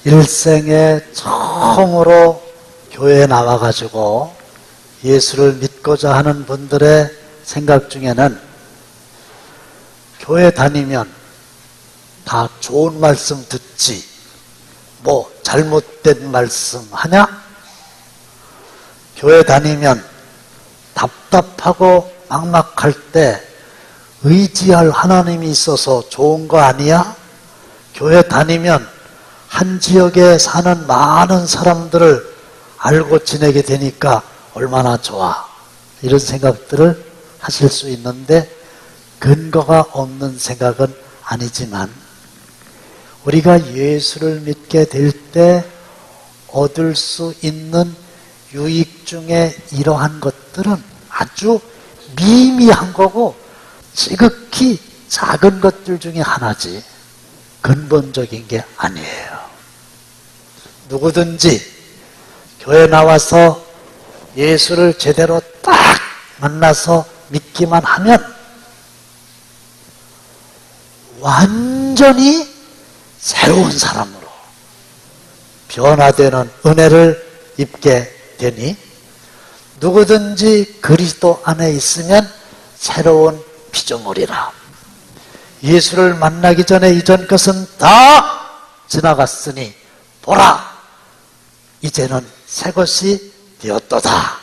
일생에 처음으로 교회에 나와가지고 예수를 믿고자 하는 분들의 생각 중에는 교회 다니면 다 좋은 말씀 듣지 뭐 잘못된 말씀 하냐? 교회 다니면 답답하고 막막할 때 의지할 하나님이 있어서 좋은 거 아니야? 교회 다니면 한 지역에 사는 많은 사람들을 알고 지내게 되니까 얼마나 좋아. 이런 생각들을 하실 수 있는데 근거가 없는 생각은 아니지만 우리가 예수를 믿게 될 때 얻을 수 있는 유익 중에 이러한 것들은 아주 미미한 거고 지극히 작은 것들 중에 하나지 근본적인 게 아니에요. 누구든지 교회 나와서 예수를 제대로 딱 만나서 믿기만 하면 완전히 새로운 사람으로 변화되는 은혜를 입게 되니 누구든지 그리스도 안에 있으면 새로운 피조물이라. 예수를 만나기 전에 이전 것은 다 지나갔으니 보라 이제는 새 것이 되었도다.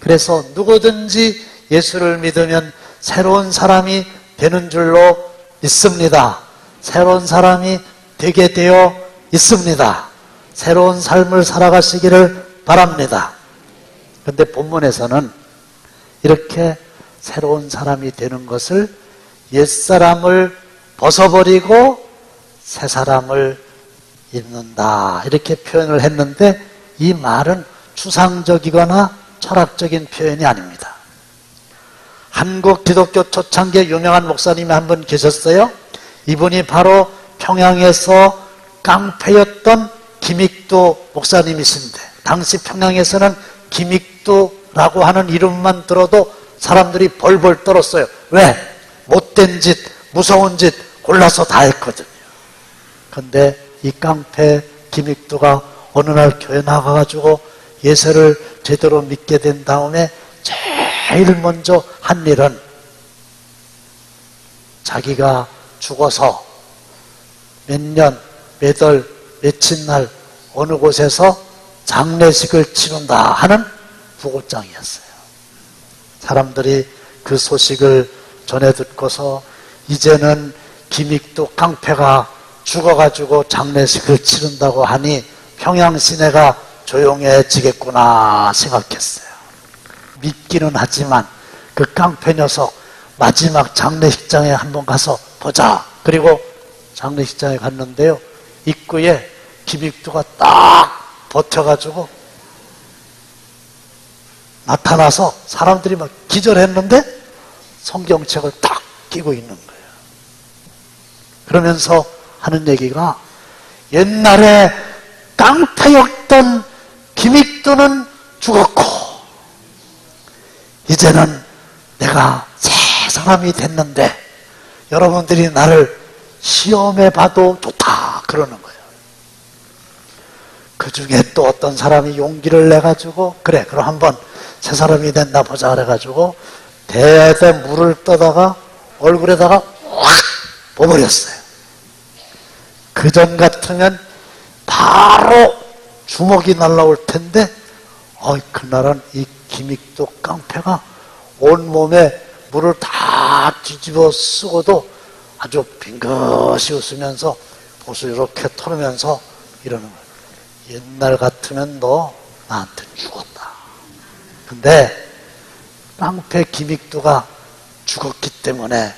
그래서 누구든지 예수를 믿으면 새로운 사람이 되는 줄로 믿습니다. 새로운 사람이 되게 되어 있습니다. 새로운 삶을 살아가시기를 바랍니다. 그런데 본문에서는 이렇게 새로운 사람이 되는 것을 옛사람을 벗어버리고 새 사람을 입는다 이렇게 표현을 했는데 이 말은 추상적이거나 철학적인 표현이 아닙니다. 한국 기독교 초창기에 유명한 목사님이 한 분 계셨어요. 이분이 바로 평양에서 깡패였던 김익도 목사님이신데 당시 평양에서는 김익도라고 하는 이름만 들어도 사람들이 벌벌 떨었어요. 왜? 못된 짓, 무서운 짓 골라서 다 했거든요. 그런데 이 깡패 김익도가 어느 날 교회 나가가지고 예수를 제대로 믿게 된 다음에 제일 먼저 한 일은 자기가 죽어서 몇 년, 몇 월, 며칠 날 어느 곳에서 장례식을 치른다 하는 부고장이었어요. 사람들이 그 소식을 전해 듣고서 이제는 김익도 깡패가 죽어가지고 장례식을 치른다고 하니 평양 시내가 조용해지겠구나 생각했어요. 믿기는 하지만 그 깡패 녀석 마지막 장례식장에 한번 가서 보자. 그리고 장례식장에 갔는데요. 입구에 김익도가 딱 버텨가지고 나타나서 사람들이 막 기절했는데 성경책을 딱 끼고 있는 거예요. 그러면서 하는 얘기가 옛날에 깡패였던 김익도는 죽었고 이제는 내가 새 사람이 됐는데 여러분들이 나를 시험해 봐도 좋다 그러는 거예요. 그 중에 또 어떤 사람이 용기를 내가지고 그래 그럼 한번 새 사람이 됐나 보자 그래가지고 대대 물을 떠다가 얼굴에다가 확 부어버렸어요. 그전 같으면 바로 주먹이 날라올 텐데 그날은 이 김익도 깡패가 온몸에 물을 다 뒤집어 쓰고도 아주 빙긋이 웃으면서 보수 이렇게 털으면서 이러는 거예요. 옛날 같으면 너 나한테 죽었다. 근데 깡패 김익도가 죽었기 때문에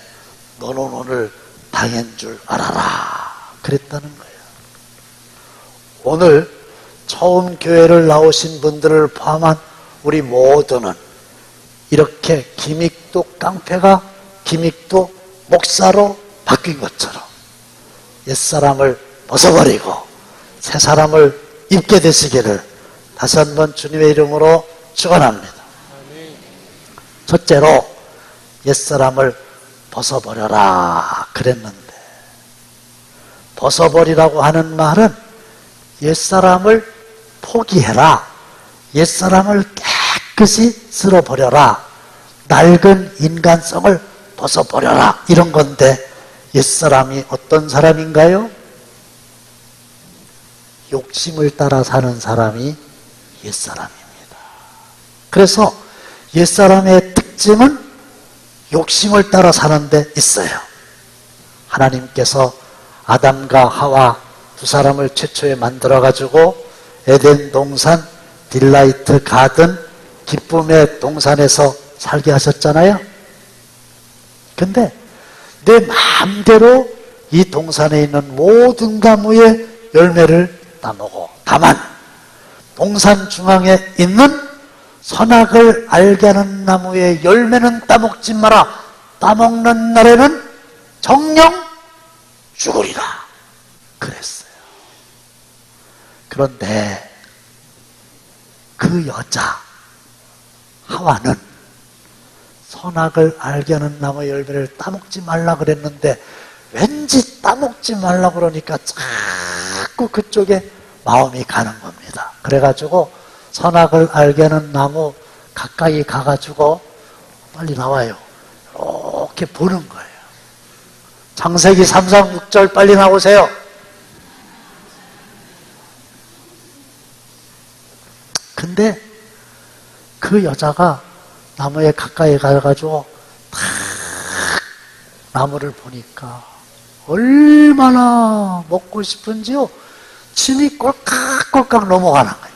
너는 오늘 당한 줄 알아라. 그랬다는 거예요. 오늘 처음 교회를 나오신 분들을 포함한 우리 모두는 이렇게 김익도 깡패가 김익도 목사로 바뀐 것처럼 옛사람을 벗어버리고 새 사람을 입게 되시기를 다시 한번 주님의 이름으로 축원합니다. 첫째로 옛사람을 벗어버려라 그랬는데 벗어버리라고 하는 말은 옛사람을 포기해라. 옛사람을 깨끗이 쓸어버려라. 낡은 인간성을 벗어버려라. 이런 건데 옛사람이 어떤 사람인가요? 욕심을 따라 사는 사람이 옛사람입니다. 그래서 옛사람의 특징은 욕심을 따라 사는 데 있어요. 하나님께서 아담과 하와 두 사람을 최초에 만들어가지고 에덴 동산, 딜라이트 가든, 기쁨의 동산에서 살게 하셨잖아요. 근데 내 마음대로 이 동산에 있는 모든 나무의 열매를 따먹어. 다만 동산 중앙에 있는 선악을 알게 하는 나무의 열매는 따먹지 마라. 따먹는 날에는 정령 죽으리라. 그랬어요. 그런데 그 여자 하와는 선악을 알게 하는 나무의 열매를 따먹지 말라 그랬는데 왠지 따먹지 말라 그러니까 자꾸 그쪽에 마음이 가는 겁니다. 그래가지고 선악을 알게 하는 나무 가까이 가가지고 빨리 나와요. 이렇게 보는 거예요. 창세기 3장 6절 빨리 나오세요. 근데 그 여자가 나무에 가까이 가가지고 탁 나무를 보니까 얼마나 먹고 싶은지요. 침이 꼴깍꼴깍 넘어가는 거예요.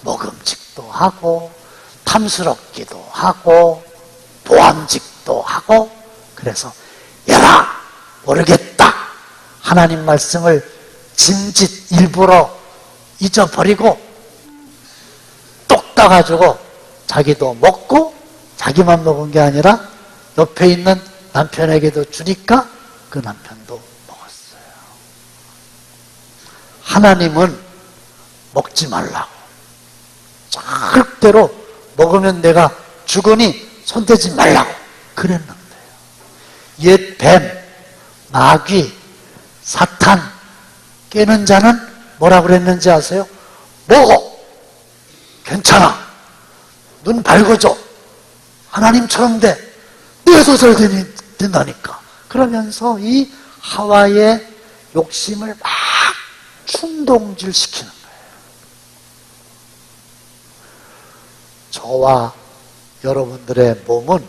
먹음직도 하고 탐스럽기도 하고 보암직도 하고. 그래서 야라 모르겠다. 하나님 말씀을 짐짓 일부러 잊어버리고 똑 따가지고 자기도 먹고 자기만 먹은 게 아니라 옆에 있는 남편에게도 주니까 그 남편도 먹었어요. 하나님은 먹지 말라고. 절대로 먹으면 내가 죽으니 손대지 말라고 그랬는데요. 옛 뱀, 마귀, 사탄 깨는 자는 뭐라 그랬는지 아세요? 먹어. 괜찮아. 눈 밝아져. 하나님처럼 돼. 내도 잘 된다니까. 그러면서 이 하와의 욕심을 막 충동질시키는 거예요. 저와 여러분들의 몸은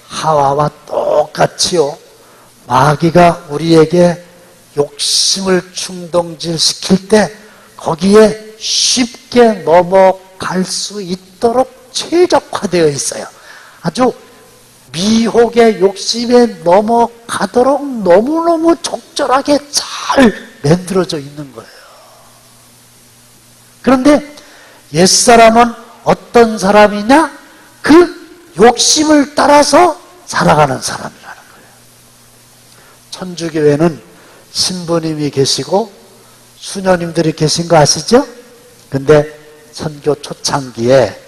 하와와 똑같이요. 마귀가 우리에게 욕심을 충동질시킬 때 거기에 쉽게 넘어갈 수 있도록 최적화되어 있어요. 아주 미혹의 욕심에 넘어가도록 너무너무 적절하게 잘 만들어져 있는 거예요. 그런데 옛사람은 어떤 사람이냐? 그 욕심을 따라서 살아가는 사람이라는 거예요. 천주교회는 신부님이 계시고 수녀님들이 계신 거 아시죠? 근데 선교 초창기에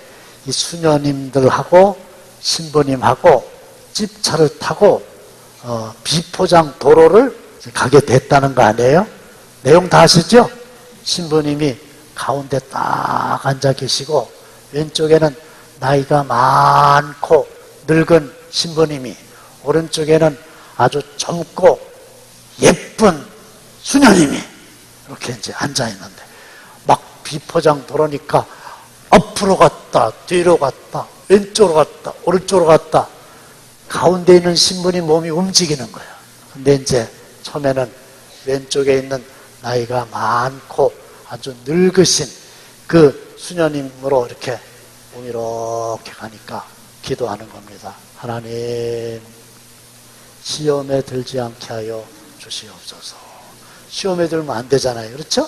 이 수녀님들하고 신부님하고 집차를 타고 비포장 도로를 가게 됐다는 거 아니에요? 내용 다 아시죠? 신부님이 가운데 딱 앉아 계시고 왼쪽에는 나이가 많고 늙은 신부님이, 오른쪽에는 아주 젊고 예쁜 수녀님이 이렇게 이제 앉아 있는데 막 비포장 도로니까 앞으로 갔다 뒤로 갔다 왼쪽으로 갔다 오른쪽으로 갔다 가운데 있는 신부님 몸이 움직이는 거예요. 근데 이제 처음에는 왼쪽에 있는 나이가 많고 아주 늙으신 그 수녀님으로 이렇게 몸이 이렇게 가니까 기도하는 겁니다. 하나님, 시험에 들지 않게 하여 주시옵소서. 시험에 들면 안 되잖아요. 그렇죠?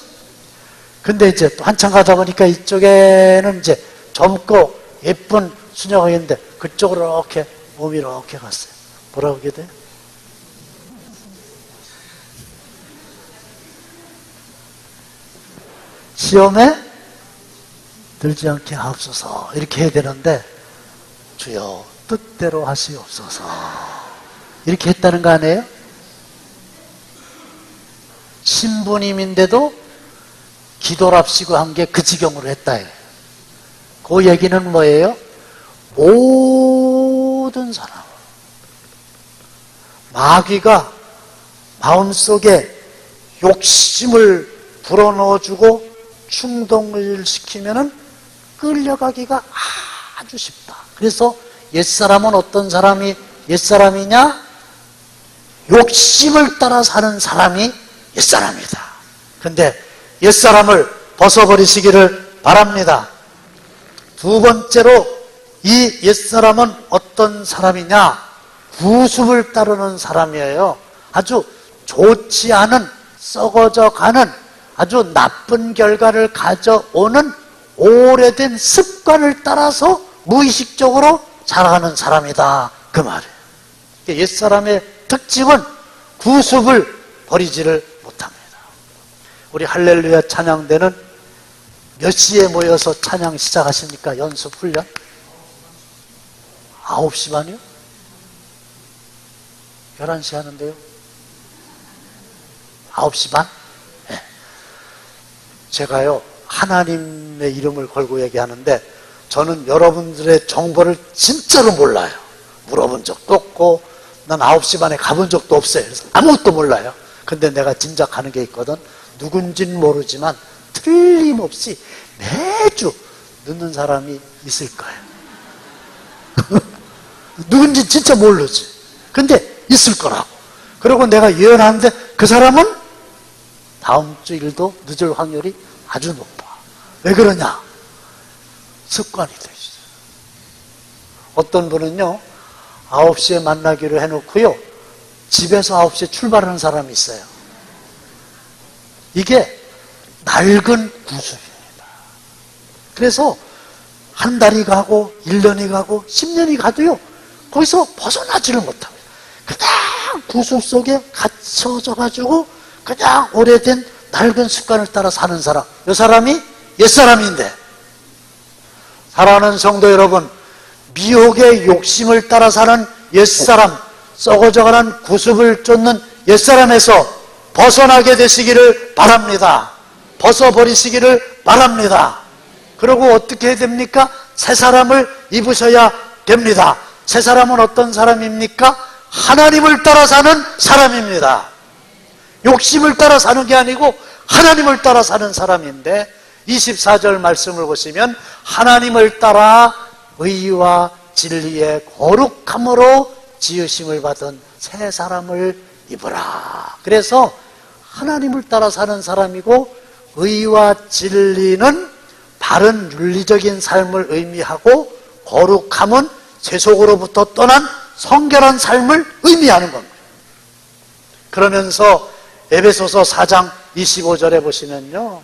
근데 이제 또 한참 가다 보니까 이쪽에는 이제 젊고 예쁜 수녀가 있는데 그쪽으로 이렇게 몸이 이렇게 갔어요. 뭐라고 하게 돼요? 시험에 들지 않게 하옵소서. 이렇게 해야 되는데 주여 뜻대로 하시옵소서. 이렇게 했다는 거 아니에요? 신부님인데도 기도랍시고 한 게 그 지경으로 했다. 그 얘기는 뭐예요? 모든 사람, 마귀가 마음속에 욕심을 불어넣어주고 충동을 시키면은 끌려가기가 아주 쉽다. 그래서 옛사람은 어떤 사람이 옛사람이냐? 욕심을 따라 사는 사람이 옛사람이다. 근데 옛사람을 벗어버리시기를 바랍니다. 두 번째로 이 옛사람은 어떤 사람이냐? 구습을 따르는 사람이에요. 아주 좋지 않은, 썩어져 가는, 아주 나쁜 결과를 가져오는 오래된 습관을 따라서 무의식적으로 살아가는 사람이다. 그 말이에요. 옛사람의 특징은 구습을 버리지를 못합니다. 우리 할렐루야 찬양대는 몇 시에 모여서 찬양 시작하십니까? 연습 훈련? 9시 반이요? 11시 하는데요? 9시 반? 네. 제가요, 하나님의 이름을 걸고 얘기하는데 저는 여러분들의 정보를 진짜로 몰라요. 물어본 적도 없고 난 9시 반에 가본 적도 없어요. 그래서 아무것도 몰라요. 근데 내가 짐작하는 게 있거든. 누군지는 모르지만 틀림없이 매주 늦는 사람이 있을 거예요. 누군지 진짜 모르지. 근데 있을 거라고. 그리고 내가 예언하는데 그 사람은 다음 주 일도 늦을 확률이 아주 높아. 왜 그러냐? 습관이 돼 있어요. 어떤 분은요, 9시에 만나기로 해놓고요, 집에서 9시에 출발하는 사람이 있어요. 이게 낡은 구습입니다. 그래서 한 달이 가고 1년이 가고 10년이 가도요, 거기서 벗어나지를 못합니다. 그냥 구습 속에 갇혀져 가지고 그냥 오래된 낡은 습관을 따라 사는 사람, 이 사람이 옛사람인데, 사랑하는 성도 여러분, 미혹의 욕심을 따라 사는 옛사람, 썩어져가는 구습을 쫓는 옛사람에서 벗어나게 되시기를 바랍니다. 벗어버리시기를 바랍니다. 그리고 어떻게 해야 됩니까? 새 사람을 입으셔야 됩니다. 새 사람은 어떤 사람입니까? 하나님을 따라 사는 사람입니다. 욕심을 따라 사는 게 아니고 하나님을 따라 사는 사람인데, 24절 말씀을 보시면 하나님을 따라 의와 진리의 거룩함으로 지으심을 받은 새 사람을 입으라. 그래서 하나님을 따라 사는 사람이고, 의와 진리는 바른 윤리적인 삶을 의미하고, 거룩함은 세속으로부터 떠난 성결한 삶을 의미하는 겁니다. 그러면서 에베소서 4장 25절에 보시면요,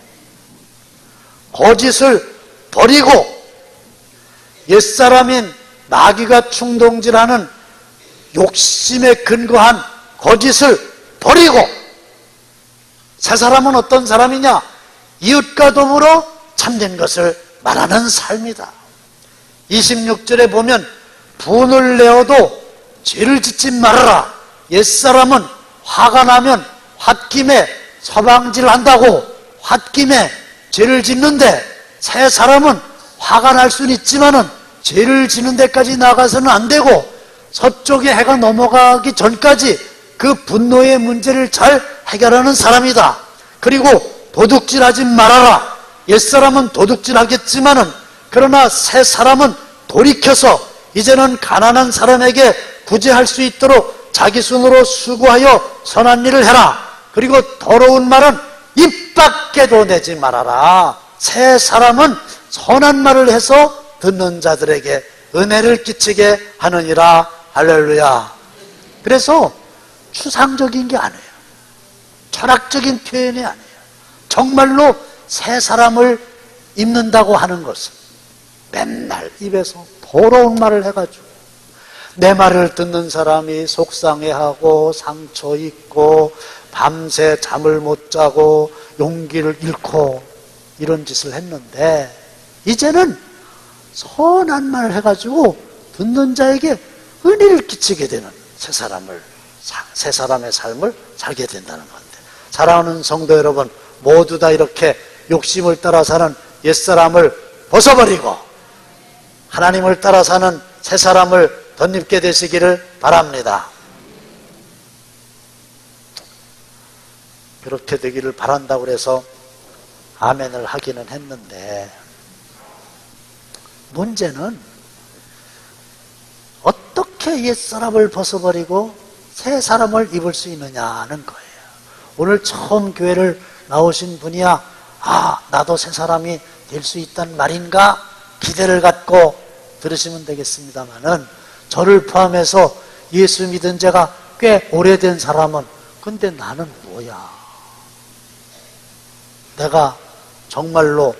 거짓을 버리고 옛사람인 마귀가 충동질하는 욕심에 근거한 거짓을 버리고, 새 사람은 어떤 사람이냐? 이웃과 더불어 참된 것을 말하는 삶이다. 26절에 보면 분을 내어도 죄를 짓지 말아라. 옛사람은 화가 나면 홧김에 서방질한다고 홧김에 죄를 짓는데, 새 사람은 화가 날 수는 있지만은 죄를 짓는 데까지 나가서는 안 되고, 서쪽에 해가 넘어가기 전까지 그 분노의 문제를 잘 해결하는 사람이다. 그리고 도둑질하지 말아라. 옛사람은 도둑질하겠지만은, 그러나 새 사람은 돌이켜서 이제는 가난한 사람에게 구제할 수 있도록 자기 손으로 수고하여 선한 일을 해라. 그리고 더러운 말은 입 밖에도 내지 말아라. 새 사람은 선한 말을 해서 듣는 자들에게 은혜를 끼치게 하느니라. 할렐루야. 그래서 추상적인 게 아니에요. 철학적인 표현이 아니에요. 정말로 새 사람을 입는다고 하는 것은 맨날 입에서 더러운 말을 해가지고 내 말을 듣는 사람이 속상해하고 상처 입고 밤새 잠을 못 자고 용기를 잃고 이런 짓을 했는데, 이제는 선한 말을 해가지고 듣는 자에게 은혜를 끼치게 되는 새 사람의 삶을 살게 된다는 건데, 사랑하는 성도 여러분, 모두 다 이렇게 욕심을 따라 사는 옛사람을 벗어버리고 하나님을 따라 사는 새 사람을 덧입게 되시기를 바랍니다. 그렇게 되기를 바란다고 해서 아멘을 하기는 했는데, 문제는 어떻게 옛사람을 벗어버리고 새 사람을 입을 수 있느냐는 거예요. 오늘 처음 교회를 나오신 분이야, 나도 새 사람이 될 수 있단 말인가 기대를 갖고 들으시면 되겠습니다만은, 저를 포함해서 예수 믿은 지가 꽤 오래된 사람은, 근데 나는 뭐야? 내가 정말로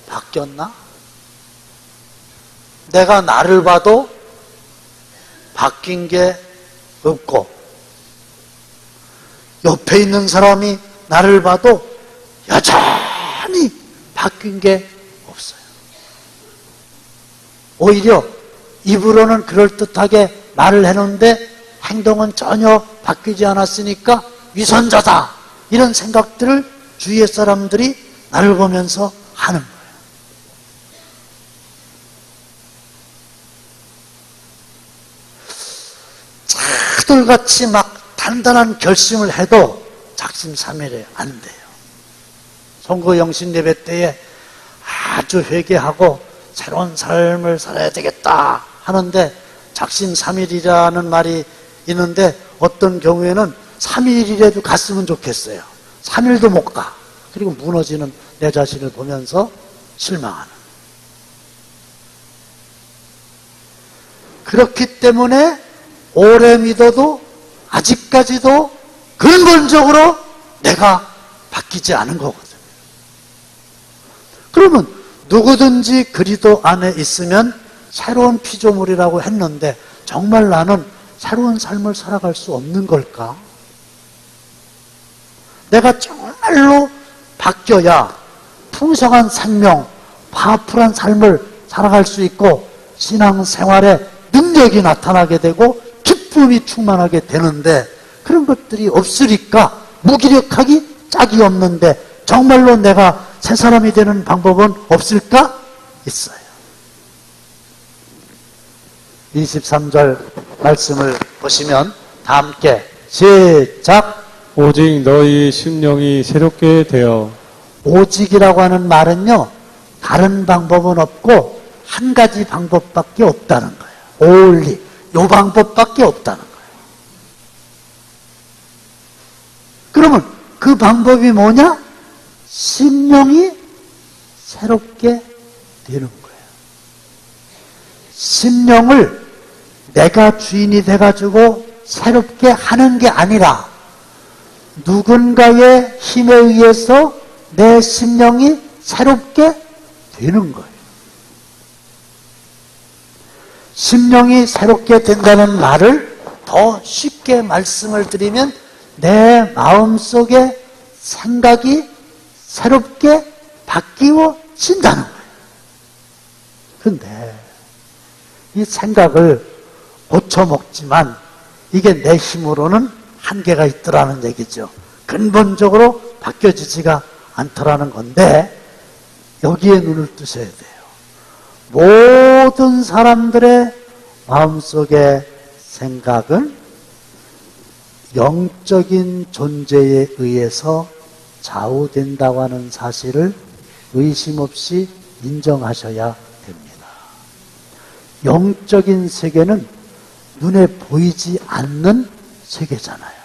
바뀌었나? 내가 나를 봐도 바뀐 게 없고, 옆에 있는 사람이 나를 봐도 여전히 바뀐 게 없어요. 오히려 입으로는 그럴듯하게 말을 해놓는데 행동은 전혀 바뀌지 않았으니까 위선자다, 이런 생각들을 주위의 사람들이 나를 보면서 하는 거예요. 차돌같이 막 단단한 결심을 해도 작심삼일이 안 돼요. 선거 영신 예배 때에 아주 회개하고 새로운 삶을 살아야 되겠다 하는데, 작심삼일이라는 말이 있는데 어떤 경우에는 3일이라도 갔으면 좋겠어요. 3일도 못 가. 그리고 무너지는 내 자신을 보면서 실망하는. 그렇기 때문에 오래 믿어도 아직까지도 근본적으로 내가 바뀌지 않은 거거든요. 그러면 누구든지 그리스도 안에 있으면 새로운 피조물이라고 했는데, 정말 나는 새로운 삶을 살아갈 수 없는 걸까? 내가 정말로 바뀌어야 풍성한 생명, 파워풀한 삶을 살아갈 수 있고 신앙생활에 능력이 나타나게 되고 기쁨이 충만하게 되는데, 그런 것들이 없으니까 무기력하기 짝이 없는데, 정말로 내가 새 사람이 되는 방법은 없을까? 있어요. 23절 말씀을 보시면 다 함께 시작. 오직 너희 심령이 새롭게 되어. 오직이라고 하는 말은요, 다른 방법은 없고 한 가지 방법밖에 없다는 거예요. only, 요 방법밖에 없다는 거예요. 그러면 그 방법이 뭐냐? 심령이 새롭게 되는 거예요. 심령을 내가 주인이 돼가지고 새롭게 하는 게 아니라 누군가의 힘에 의해서 내 심령이 새롭게 되는 거예요. 심령이 새롭게 된다는 말을 더 쉽게 말씀을 드리면, 내 마음속에 생각이 새롭게 바뀌어진다는 거예요. 그런데 이 생각을 고쳐먹지만 이게 내 힘으로는 한계가 있더라는 얘기죠. 근본적으로 바뀌어지지가 않더라는 건데, 여기에 눈을 뜨셔야 돼요. 모든 사람들의 마음속의 생각은 영적인 존재에 의해서 좌우된다고 하는 사실을 의심 없이 인정하셔야 됩니다. 영적인 세계는 눈에 보이지 않는 세계잖아요.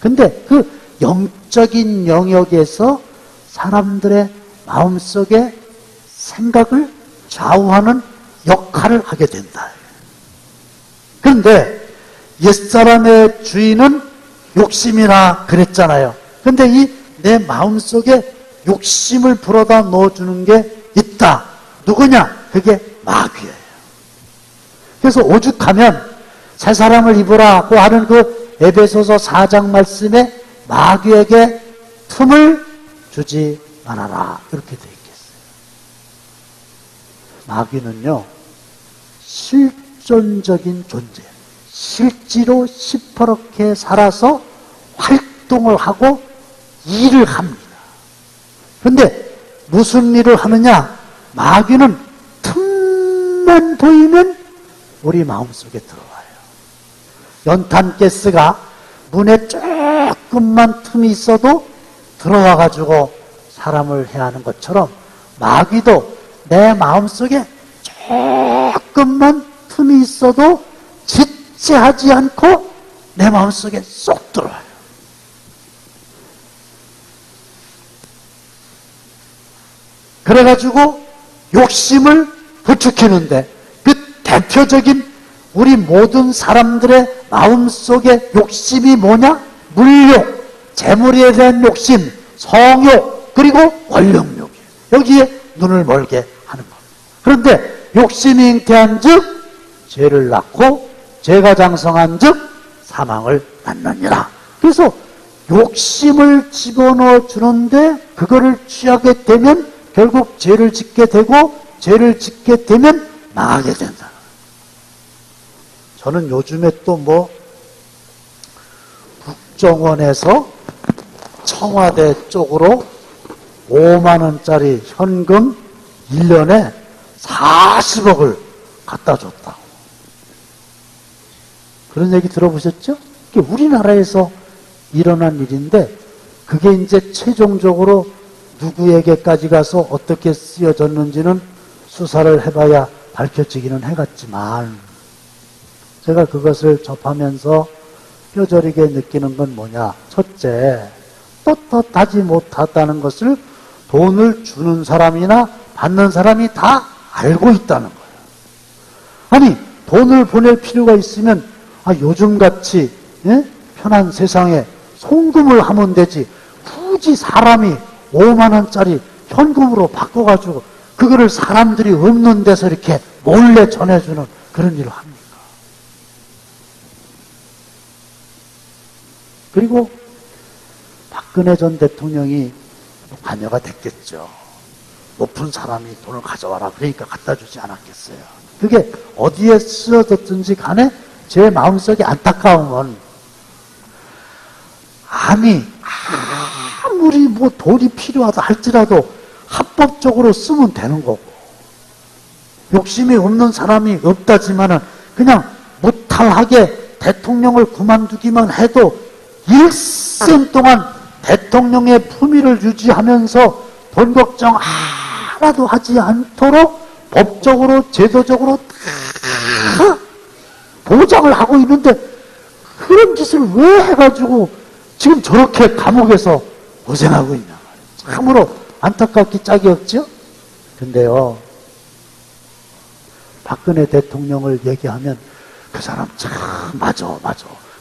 근데 그 영적인 영역에서 사람들의 마음속에 생각을 좌우하는 역할을 하게 된다. 그런데 옛사람의 주인은 욕심이라 그랬잖아요. 근데 이 내 마음속에 욕심을 불어다 넣어주는 게 있다. 누구냐? 그게 마귀예요. 그래서 오죽하면 새 사람을 입으라고 하는 그 에베소서 4장 말씀에 마귀에게 틈을 주지 말아라, 이렇게 되어 있겠어요. 마귀는요, 실존적인 존재, 실제로 시퍼렇게 살아서 활동을 하고 일을 합니다. 그런데 무슨 일을 하느냐? 마귀는 틈만 보이면 우리 마음속에 들어와요. 연탄가스가 문에 조금만 틈이 있어도 들어와가지고 사람을 해하는 것처럼 마귀도 내 마음속에 조금만 틈이 있어도 지체하지 않고 내 마음속에 쏙 들어와요. 그래가지고 욕심을 부추기는데 그 대표적인 우리 모든 사람들의 마음속에 욕심이 뭐냐? 물욕, 재물에 대한 욕심, 성욕, 그리고 권력욕이에요. 여기에 눈을 멀게 하는 겁니다. 그런데 욕심이 잉태한 즉 죄를 낳고 죄가 장성한 즉 사망을 낳느니라. 그래서 욕심을 집어넣어 주는데 그거를 취하게 되면 결국 죄를 짓게 되고 죄를 짓게 되면 망하게 된다. 저는 요즘에 또 국정원에서 청와대 쪽으로 5만 원짜리 현금 1년에 40억을 갖다 줬다고. 그런 얘기 들어보셨죠? 그게 우리나라에서 일어난 일인데 그게 이제 최종적으로 누구에게까지 가서 어떻게 쓰여졌는지는 수사를 해봐야 밝혀지기는 해갔지만 제가 그것을 접하면서 뼈저리게 느끼는 건 뭐냐? 첫째, 떳떳하지 못하다는 것을 돈을 주는 사람이나 받는 사람이 다 알고 있다는 거예요. 아니, 돈을 보낼 필요가 있으면 요즘같이 편한 세상에 송금을 하면 되지 굳이 사람이 5만 원짜리 현금으로 바꿔가지고 그거를 사람들이 없는 데서 이렇게 몰래 전해주는 그런 일을 합니까? 그리고 박근혜 전 대통령이 관여가 됐겠죠. 높은 사람이 돈을 가져와라 그러니까 갖다 주지 않았겠어요. 그게 어디에 쓰여졌든지 간에 제 마음속에 안타까움은 아무리 돈이 필요하다 할지라도 합법적으로 쓰면 되는 거고 욕심이 없는 사람이 없다지만은 그냥 무탈하게 대통령을 그만두기만 해도 일생 동안 대통령의 품위를 유지하면서 돈 걱정 하나도 하지 않도록 법적으로 제도적으로 다 보장을 하고 있는데 그런 짓을 왜 해가지고 지금 저렇게 감옥에서 고생하고 있냐 말이에요. 참으로 안타깝기 짝이 없죠? 근데요 박근혜 대통령을 얘기하면 그 사람 참 맞아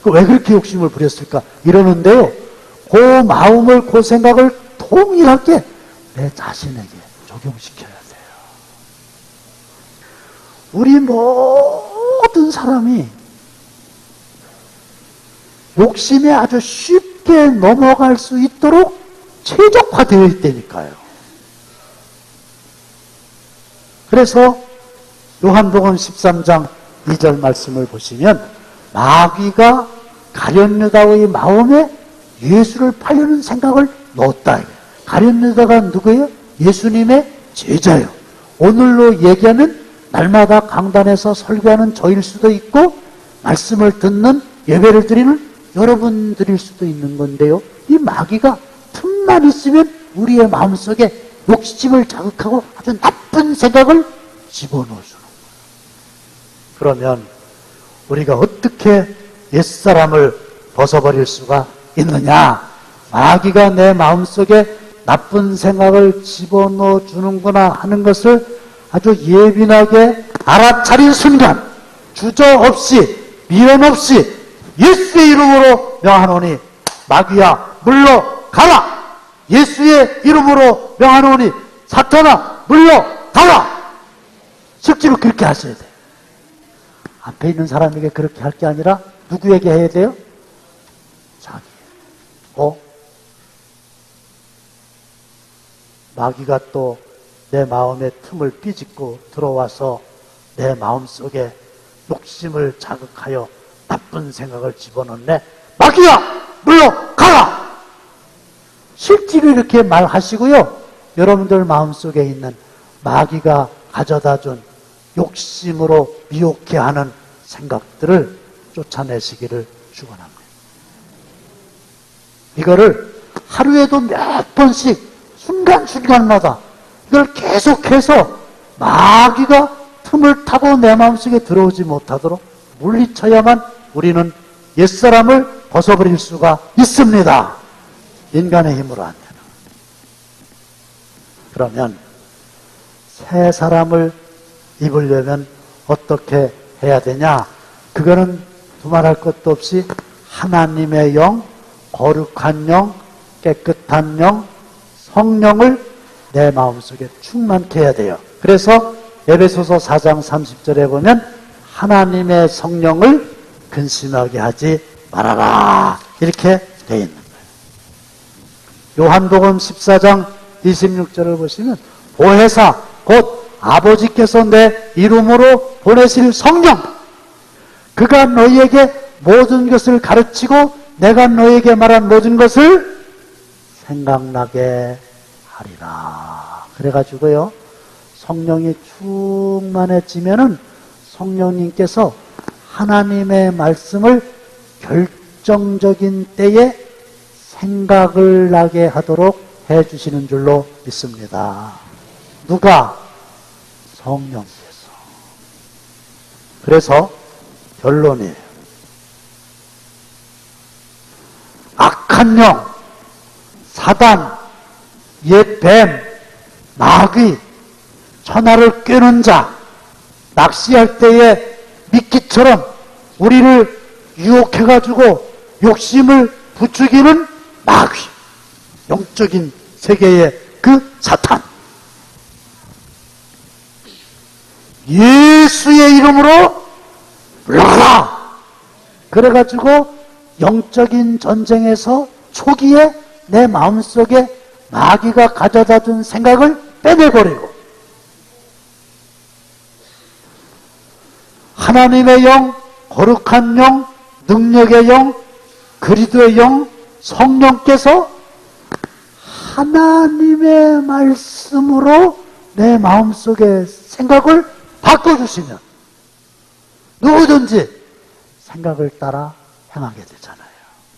왜 그렇게 욕심을 부렸을까 이러는데요 그 마음을 그 생각을 동일하게 내 자신에게 적용시켜야 돼요. 우리 모든 사람이 욕심에 아주 쉽게 넘어갈 수 있도록 최적화되어 있다니까요. 그래서 요한복음 13장 2절 말씀을 보시면 마귀가 가룟유다의 마음에 예수를 팔려는 생각을 넣었다. 가룟유다가 누구예요? 예수님의 제자예요. 오늘로 얘기하면 날마다 강단에서 설교하는 저일 수도 있고 말씀을 듣는 예배를 드리는 여러분들일 수도 있는 건데요. 이 마귀가 틈만 있으면 우리의 마음속에 욕심을 자극하고 아주 나쁜 생각을 집어넣어주는 거예요. 그러면 우리가 어떻게 옛사람을 벗어버릴 수가 있느냐? 마귀가 내 마음속에 나쁜 생각을 집어넣어 주는구나 하는 것을 아주 예민하게 알아차린 순간 주저없이 미련 없이 예수의 이름으로 명하노니 마귀야 물러가라. 예수의 이름으로 명하노니 사탄아 물러가라. 실제로 그렇게 하셔야 돼요. 앞에 있는 사람에게 그렇게 할 게 아니라 누구에게 해야 돼요? 자기에게. 마귀가 또 내 마음의 틈을 삐짓고 들어와서 내 마음속에 욕심을 자극하여 나쁜 생각을 집어넣네. 마귀야 물러가라. 실제로 이렇게 말하시고요. 여러분들 마음속에 있는 마귀가 가져다준 욕심으로 미혹해 하는 생각들을 쫓아내시기를 축원합니다. 이거를 하루에도 몇 번씩 순간순간마다 이걸 계속해서 마귀가 틈을 타고 내 마음속에 들어오지 못하도록 물리쳐야만 우리는 옛사람을 벗어버릴 수가 있습니다. 인간의 힘으로 안 되는. 그러면 새 사람을 입으려면 어떻게 해야 되냐? 그거는 두말할 것도 없이 하나님의 영, 거룩한 영, 깨끗한 영, 성령을 내 마음속에 충만케 해야 돼요. 그래서 에베소서 4장 30절에 보면 하나님의 성령을 근심하게 하지 말아라 이렇게 되어 있는 거예요. 요한복음 14장 26절을 보시면 보혜사 곧 아버지께서 내 이름으로 보내실 성령 그가 너희에게 모든 것을 가르치고 내가 너희에게 말한 모든 것을 생각나게 하리라. 그래가지고요 성령이 충만해지면은 성령님께서 하나님의 말씀을 결정적인 때에 생각을 나게 하도록 해주시는 줄로 믿습니다. 누가? 성령께서. 그래서 결론이에요. 악한 영, 사단, 옛 뱀, 마귀, 천하를 꿰는 자, 낚시할 때에 미끼처럼 우리를 유혹해가지고 욕심을 부추기는 마귀, 영적인 세계의 그 사탄. 예수의 이름으로 물러가라! 그래가지고 영적인 전쟁에서 초기에 내 마음속에 마귀가 가져다 준 생각을 빼내버리고 하나님의 영, 거룩한 영, 능력의 영, 그리스도의 영, 성령께서 하나님의 말씀으로 내 마음속의 생각을 바꿔주시면 누구든지 생각을 따라 행하게 되잖아요.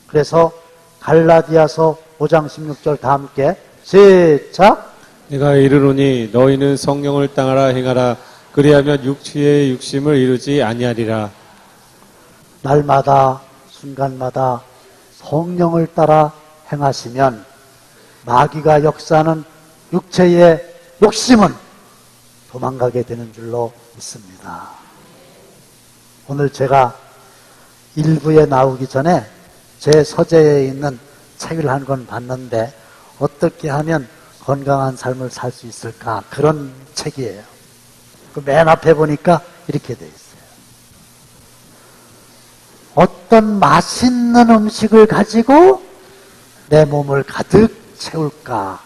그래서 갈라디아서 5장 16절 다 함께 시작. 내가 이르노니 너희는 성령을 따라 행하라. 그리하면 육체의 육심을 이루지 아니하리라. 날마다 순간마다 성령을 따라 행하시면 마귀가 역사하는 육체의 욕심은 도망가게 되는 줄로 믿습니다. 오늘 제가 일부에 나오기 전에 제 서재에 있는 책을 한 권 봤는데 어떻게 하면 건강한 삶을 살 수 있을까? 그런 책이에요. 그 맨 앞에 보니까 이렇게 돼 있어요. 어떤 맛있는 음식을 가지고 내 몸을 가득 채울까?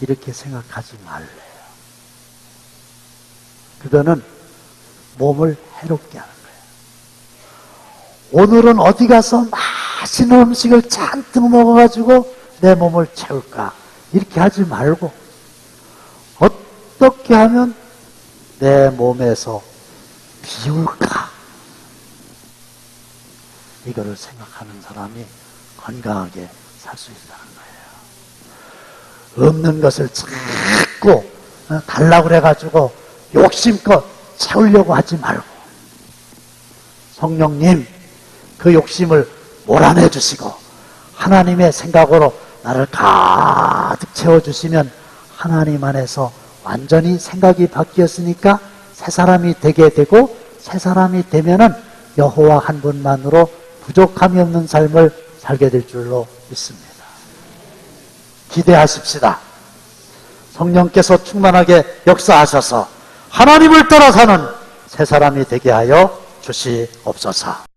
이렇게 생각하지 말래요. 그거는 몸을 해롭게 하는 거예요. 오늘은 어디 가서 맛있는 음식을 잔뜩 먹어가지고 내 몸을 채울까? 이렇게 하지 말고 어떻게 하면 내 몸에서 비울까? 이거를 생각하는 사람이 건강하게 살 수 있다는 거예요. 없는 것을 자꾸 달라고 그래가지고 욕심껏 채우려고 하지 말고 성령님 그 욕심을 몰아내 주시고 하나님의 생각으로 나를 가득 채워주시면 하나님 안에서 완전히 생각이 바뀌었으니까 새 사람이 되게 되고 새 사람이 되면은 여호와 한 분만으로 부족함이 없는 삶을 살게 될 줄로 믿습니다. 기대하십시다. 성령께서 충만하게 역사하셔서 하나님을 따라 사는 새 사람이 되게 하여 주시옵소서.